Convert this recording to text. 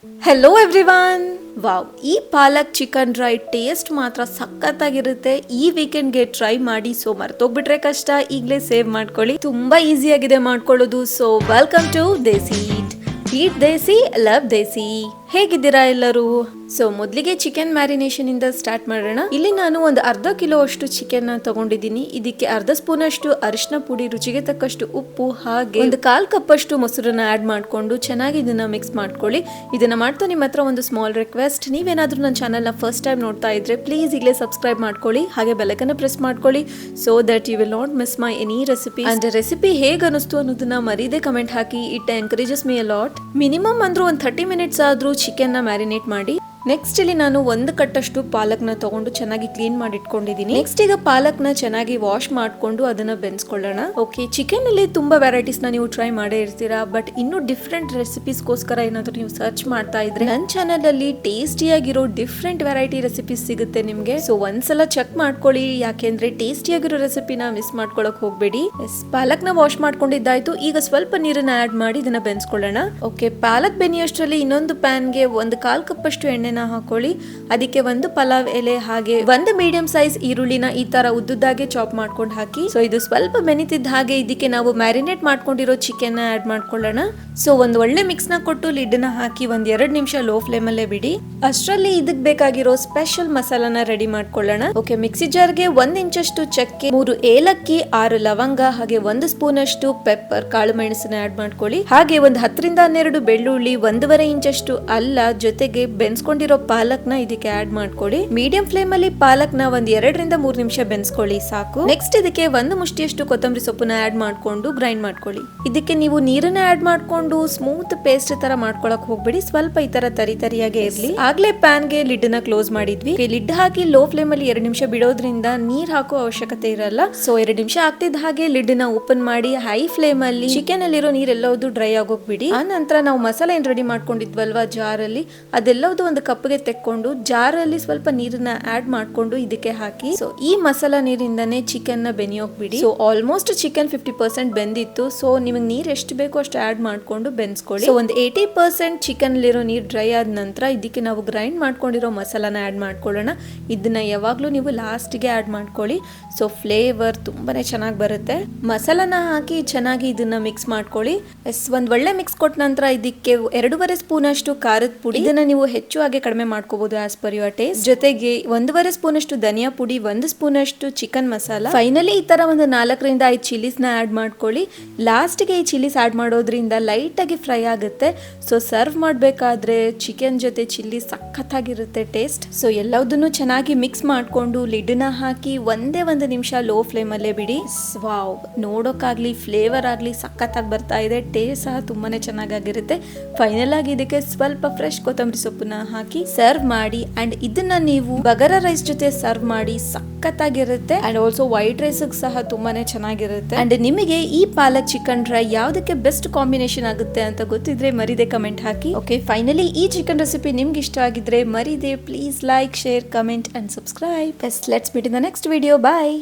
Hello everyone. Wow, ಈ palak chicken dry taste ಮಾತ್ರ ಸಖತ್ತಾಗಿರುತ್ತೆ. ಈ ವೀಕೆಂಡ್ಗೆ ಟ್ರೈ ಮಾಡಿ. ಸೊ ಮರ್ತೋಗ್ಬಿಟ್ರೆ ಕಷ್ಟ, ಈಗಲೇ ಸೇವ್ ಮಾಡ್ಕೊಳ್ಳಿ. ತುಂಬಾ ಈಸಿ ಆಗಿದೆ ಮಾಡ್ಕೊಳ್ಳೋದು. So welcome to desi eat desi love desi. ಹೇಗಿದ್ದೀರಾ ಎಲ್ಲರೂ? ಸೊ ಮೊದಲಿಗೆ ಚಿಕನ್ ಮ್ಯಾರಿನೇಷನ್ ಇಂದ ಸ್ಟಾರ್ಟ್ ಮಾಡೋಣ. ಇಲ್ಲಿ ನಾನು ಒಂದು ಅರ್ಧ ಕಿಲೋ ಅಷ್ಟು ಚಿಕನ್ ತಗೊಂಡಿದ್ದೀನಿ. ಇದಕ್ಕೆ ಅರ್ಧ ಸ್ಪೂನ್ ಅಷ್ಟು ಅರಿಶಿನ ಪುಡಿ, ರುಚಿಗೆ ತಕ್ಕಷ್ಟು ಉಪ್ಪು, ಹಾಗೆ ಒಂದು 1/4 ಕಪ್ ಅಷ್ಟು ಮೊಸರನ್ನ ಆಡ್ ಮಾಡ್ಕೊಂಡು ಚೆನ್ನಾಗಿ ಇದನ್ನ ಮಿಕ್ಸ್ ಮಾಡ್ಕೊಳ್ಳಿ. ಇದನ್ನ ಮಾಡ್ತಾ ನಿಮ್ಮ ಹತ್ರ ಒಂದು ಸ್ಮಾಲ್ ರಿಕ್ವೆಸ್ಟ್, ನೀವೇನಾದ್ರೂ ನನ್ನ ಚಾನಲ್ ನ ಫಸ್ಟ್ ಟೈಮ್ ನೋಡ್ತಾ ಇದ್ರೆ ಪ್ಲೀಸ್ ಈಗಲೇ ಸಬ್ಸ್ಕ್ರೈಬ್ ಮಾಡ್ಕೊಳ್ಳಿ, ಹಾಗೆ ಬೆಲ್ಲೈಕನ್ನ ಪ್ರೆಸ್ ಮಾಡ್ಕೊಳ್ಳಿ, so that you will not miss my any recipe. And recipe ಹೇಗೆ ಅನಿಸ್ತು ಅನ್ನೋದನ್ನ ಮರೀದೆ ಕಮೆಂಟ್ ಹಾಕಿ. It encourages me a lot. Minimum ಅಂದ್ರೂ ಒಂದು 30 ಮಿನಿಟ್ಸ್ ಆದ್ರೂ ಚಿಕನ್ ನ ಮ್ಯಾರಿನೇಟ್ ಮಾಡಿ. ನೆಕ್ಸ್ಟ್ ಇಲ್ಲಿ ನಾನು ಒಂದು ಕಟ್ಟಷ್ಟು ಪಾಲಕ್ನ ತಗೊಂಡು ಚೆನ್ನಾಗಿ ಕ್ಲೀನ್ ಮಾಡಿ ಇಟ್ಕೊಂಡಿದ್ದೀನಿ. ನೆಕ್ಸ್ಟ್ ಈಗ ಪಾಲಕ್ನ ಚೆನ್ನಾಗಿ ವಾಶ್ ಮಾಡ್ಕೊಂಡು ಅದನ್ನ ಬೆನ್ಸ್ಕೊಳ್ಳೋಣ. ಓಕೆ, ಚಿಕನ್ ಅಲ್ಲಿ ತುಂಬಾ ವೆರೈಟೀಸ್ ನ ನೀವು ಟ್ರೈ ಮಾಡೇ ಇರ್ತೀರಾ, ಬಟ್ ಇನ್ನು ಡಿಫ್ರೆಂಟ್ ರೆಸಿಪೀಸ್ಗೋಸ್ಕರ ಏನಾದ್ರು ನೀವು ಸರ್ಚ್ ಮಾಡ್ತಾ ಇದ್ರೆ ನನ್ನ ಚಾನಲ್ ಅಲ್ಲಿ ಟೇಸ್ಟಿಯಾಗಿರೋ ಡಿಫ್ರೆಂಟ್ ವೆರೈಟಿ ರೆಸಿಪೀಸ್ ಸಿಗುತ್ತೆ ನಿಮ್ಗೆ. ಸೊ ಒಂದ್ಸಲ ಚೆಕ್ ಮಾಡ್ಕೊಳ್ಳಿ, ಯಾಕೆಂದ್ರೆ ಟೇಸ್ಟಿಯಾಗಿರೋ ರೆಸಿಪಿನ ಮಿಸ್ ಮಾಡ್ಕೊಳಕ್ ಹೋಗ್ಬೇಡಿ. ಪಾಲಕ್ನ ವಾಶ್ ಮಾಡ್ಕೊಂಡಿದ್ದಾಯ್ತು. ಈಗ ಸ್ವಲ್ಪ ನೀರನ್ನ ಆಡ್ ಮಾಡಿ ಇದನ್ನ ಬೆನ್ಸ್ಕೊಳ್ಳೋಣ. ಓಕೆ, ಪಾಲಕ್ ಬೆನಿಯಷ್ಟರಲ್ಲಿ ಇನ್ನೊಂದು ಪ್ಯಾನ್ಗೆ ಒಂದು 1/4 ಕಪ್ ಅಷ್ಟು ಎಣ್ಣೆ ಹಾಕೊಳ್ಳಿ. ಅದಕ್ಕೆ ಒಂದು ಪಲಾವ್ ಎಲೆ ಹಾಗೆ ಒಂದು ಮೀಡಿಯಂ ಸೈಜ್ ಈರುಳ್ಳಿನ ಈ ತರ ಉದ್ದುದ್ದಾಗೆ ಚಾಪ್ ಮಾಡ್ಕೊಂಡು ಹಾಕಿ. ಸೊ ಇದು ಸ್ವಲ್ಪ ಬೆನಿತಿದ್ದ ಹಾಗೆ ಇದಕ್ಕೆ ನಾವು ಮ್ಯಾರಿನೇಟ್ ಮಾಡ್ಕೊಂಡಿರೋ ಚಿಕನ್ ನ ಆಡ್ ಮಾಡ್ಕೊಳ್ಳೋಣ. ಸೊ ಒಂದು ಒಳ್ಳೆ ಮಿಕ್ಸ್ ನ ಕೊಟ್ಟು ಲಿಡ್ ನ ಹಾಕಿ 1-2 ನಿಮಿಷ ಲೋ ಫ್ಲೇಮ್ ಅಲ್ಲೇ ಬಿಡಿ. ಅಷ್ಟರಲ್ಲಿ ಇದಕ್ ಬೇಕಾಗಿರೋ ಸ್ಪೆಷಲ್ ಮಸಾಲಾನ ರೆಡಿ ಮಾಡ್ಕೊಳ್ಳೋಣ. ಓಕೆ, ಮಿಕ್ಸಿ ಜಾರ್ಗೆ 1 ಇಂಚಷ್ಟು ಚಕ್ಕೆ, 3 ಏಲಕ್ಕಿ, 6 ಲವಂಗ, ಹಾಗೆ 1 ಸ್ಪೂನ್ ಅಷ್ಟು ಪೆಪ್ಪರ್, ಕಾಳು ಮೆಣಸನ್ನ ಆಡ್ ಮಾಡ್ಕೊಳ್ಳಿ. ಹಾಗೆ ಒಂದು 10-12 ಬೆಳ್ಳುಳ್ಳಿ, 1.5 ಇಂಚಷ್ಟು ಅಲ್ಲ, ಜೊತೆಗೆ ಬೆನ್ಸ್ಕೊಂಡಿರೋ ಪಾಲಕ್ ನ ಇದಕ್ಕೆ ಆಡ್ ಮಾಡ್ಕೊಳ್ಳಿ. ಮೀಡಿಯಂ ಫ್ಲೇಮ್ ಅಲ್ಲಿ ಪಾಲಕ್ ನ 2-3 ನಿಮಿಷ ಬೆನ್ಸ್ಕೊಳ್ಳಿ ಸಾಕು. ನೆಕ್ಸ್ಟ್ ಇದಕ್ಕೆ 1 ಮುಷ್ಟಿಯಷ್ಟು ಕೊತ್ತಂಬರಿ ಸೊಪ್ಪನ್ನ ಆಡ್ ಮಾಡ್ಕೊಂಡು ಗ್ರೈಂಡ್ ಮಾಡ್ಕೊಳ್ಳಿ. ಇದಕ್ಕೆ ನೀವು ನೀರನ್ನ ಆಡ್ ಮಾಡ್ಕೊಂಡು ಸ್ಮೂತ್ ಪೇಸ್ಟ್ ತರ ಮಾಡ್ಕೊಳಕ್ ಹೋಗ್ಬೇಡಿ, ಸ್ವಲ್ಪ ಈ ತರ ತರಿಯಾಗಿ ಇರ್ಲಿ. ಆಗ್ಲೇ ಪ್ಯಾನ್ ಗೆ ಲಿಡ್ ನ ಕ್ಲೋಸ್ ಮಾಡಿದ್ವಿ. ಲಿಡ್ ಹಾಕಿ ಲೋ ಫ್ಲೇಮ್ ಅಲ್ಲಿ 2 ನಿಮಿಷ ಬಿಡೋದ್ರಿಂದ ನೀರ್ ಹಾಕೋ ಅವಶ್ಯಕತೆ ಇರಲ್ಲ. ಸೊ 2 ನಿಮಿಷ ಆಗ್ತಿದ್ದ ಹಾಗೆ ಲಿಡ್ ನ ಓಪನ್ ಮಾಡಿ ಹೈ ಫ್ಲೇಮ್ ಅಲ್ಲಿ ಚಿಕನ್ ಅಲ್ಲಿರೋ ನೀರ್ ಎಲ್ಲವೂ ಡ್ರೈ ಆಗೋಗ್ಬಿಡಿ. ಆ ನಂತರ ನಾವು ಮಸಾಲೆ ಏನ್ ರೆಡಿ ಮಾಡ್ಕೊಂಡಿದ್ವಲ್ವಾ ಜಾರ್ ಅಲ್ಲಿ, ಅದೆಲ್ಲವೂ ಒಂದು ಕಪ್ಗೆ ತೆಕ್ಕೊಂಡು ಜಾರಲ್ಲಿ ಸ್ವಲ್ಪ ನೀರನ್ನ ಆಡ್ ಮಾಡ್ಕೊಂಡು ಇದಕ್ಕೆ ಹಾಕಿ. ಸೊ ಈ ಮಸಾಲಾ ನೀರಿಂದಾನೇ ಚಿಕನ್ ನ ಬೆನಿಯೋಗ್ಬಿಡಿ. ಸೊ ಆಲ್ಮೋಸ್ಟ್ ಚಿಕನ್ 50% ಬೆಂದಿತ್ತು. ಸೊ ನಿಮಗೆ ನೀರ್ ಎಷ್ಟು ಬೇಕೋ ಅಷ್ಟು ಆಡ್ ಮಾಡ್ಕೊಂಡು ಬೆನ್ಸ್ಕೊಳ್ಳಿ. ಸೊ ಒಂದು 80% ಚಿಕನ್ ಅಲ್ಲಿರೋ ನೀರ್ ಡ್ರೈ ಆದ ನಂತರ ಇದಕ್ಕೆ ನಾವು ಗ್ರೈಂಡ್ ಮಾಡ್ಕೊಂಡಿರೋ ಮಸಾಲಾನ ಆಡ್ ಮಾಡ್ಕೊಳ್ಳೋಣ. ಇದನ್ನ ಯಾವಾಗ್ಲೂ ನೀವು ಲಾಸ್ಟ್ ಗೆ ಆಡ್ ಮಾಡ್ಕೊಳ್ಳಿ. ಸೊ ಫ್ಲೇವರ್ ತುಂಬಾನೇ ಚೆನ್ನಾಗಿ ಬರುತ್ತೆ. ಮಸಾಲಾನ ಹಾಕಿ ಚೆನ್ನಾಗಿ ಇದನ್ನ ಮಿಕ್ಸ್ ಮಾಡ್ಕೊಳ್ಳಿ. ಒಂದ್ ಒಳ್ಳೆ ಮಿಕ್ಸ್ ಕೊಟ್ಟ ನಂತರ ಇದಕ್ಕೆ 2.5 ಸ್ಪೂನ್ ಅಷ್ಟು ಖಾರದ ಪುಡಿ, ಇದನ್ನ ನೀವು ಹೆಚ್ಚು ಹಾಗೆ ಕಡಿಮೆ ಮಾಡ್ಕೋಬಹುದು ಆಸ್ ಪರ್ ಯುವರ್ ಟೇಸ್ಟ್. ಜೊತೆಗೆ 1.5 ಸ್ಪೂನ್ ಅಷ್ಟು ಧನಿಯಾ ಪುಡಿ, 1 ಸ್ಪೂನ್ ಅಷ್ಟು ಚಿಕನ್ ಮಸಾಲ. ಫೈನಲಿ ಈ ತರ ಒಂದು 4-5 ಚಿಲ್ಲೀಸ್ ನ ಆಡ್ ಮಾಡ್ಕೊಳ್ಳಿ. ಲಾಸ್ಟ್ ಗೆ ಈ ಚಿಲ್ಲೀಸ್ ಆಡ್ ಮಾಡೋದ್ರಿಂದ ಲೈಟ್ ಆಗಿ ಫ್ರೈ ಆಗುತ್ತೆ. ಸೊ ಸರ್ವ್ ಮಾಡ್ಬೇಕಾದ್ರೆ ಚಿಕನ್ ಜೊತೆ ಚಿಲ್ಲಿ ಸಖತ್ತಾಗಿರುತ್ತೆ ಟೇಸ್ಟ್. ಸೊ ಎಲ್ಲದನ್ನು ಚೆನ್ನಾಗಿ ಮಿಕ್ಸ್ ಮಾಡ್ಕೊಂಡು ಲಿಡ್ ನ ಹಾಕಿ 1 ನಿಮಿಷ ಲೋ ಫ್ಲೇಮ್ ಅಲ್ಲೇ ಬಿಡಿ. ವಾವ್, ನೋಡೋಕ್ಕಾಗ್ಲಿ ಫ್ಲೇವರ್ ಆಗ್ಲಿ ಸಖತ್ತಾಗಿ ಬರ್ತಾ ಇದೆ. ಟೇಸ್ಟ್ ಸಹ ತುಂಬಾನೇ ಚೆನ್ನಾಗಿರುತ್ತೆ. ಫೈನಲ್ ಆಗಿ ಇದಕ್ಕೆ ಸ್ವಲ್ಪ ಫ್ರೆಶ್ ಕೊತ್ತಂಬರಿ ಸೊಪ್ಪನ್ನ ಹಾಕಿ ಸರ್ವ್ ಮಾಡಿ. ಅಂಡ್ ಇದನ್ನ ನೀವು ಬಗಾರ ರೈಸ್ ಜೊತೆ ಸರ್ವ್ ಮಾಡಿ, ಸಖತ್ತಾಗಿರುತ್ತೆ. ಅಂಡ್ ಆಲ್ಸೋ ವೈಟ್ ರೈಸ್ ಸಹ ತುಂಬಾನೇ ಚೆನ್ನಾಗಿರುತ್ತೆ. ಅಂಡ್ ನಿಮಗೆ ಈ ಪಾಲಕ್ ಚಿಕನ್ ಡ್ರೈ ಯಾವ್ದಕ್ಕೆ ಬೆಸ್ಟ್ ಕಾಂಬಿನೇಷನ್ ಆಗುತ್ತೆ ಅಂತ ಗೊತ್ತಿದ್ರೆ ಮರಿದೆ ಕಮೆಂಟ್ ಹಾಕಿ. ಓಕೆ, ಫೈನಲಿ ಈ ಚಿಕನ್ ರೆಸಿಪಿ ನಿಮ್ಗೆ ಇಷ್ಟ ಆಗಿದ್ರೆ ಮರಿದೆ please like, share, comment and subscribe. Let's meet in the next video. Bye.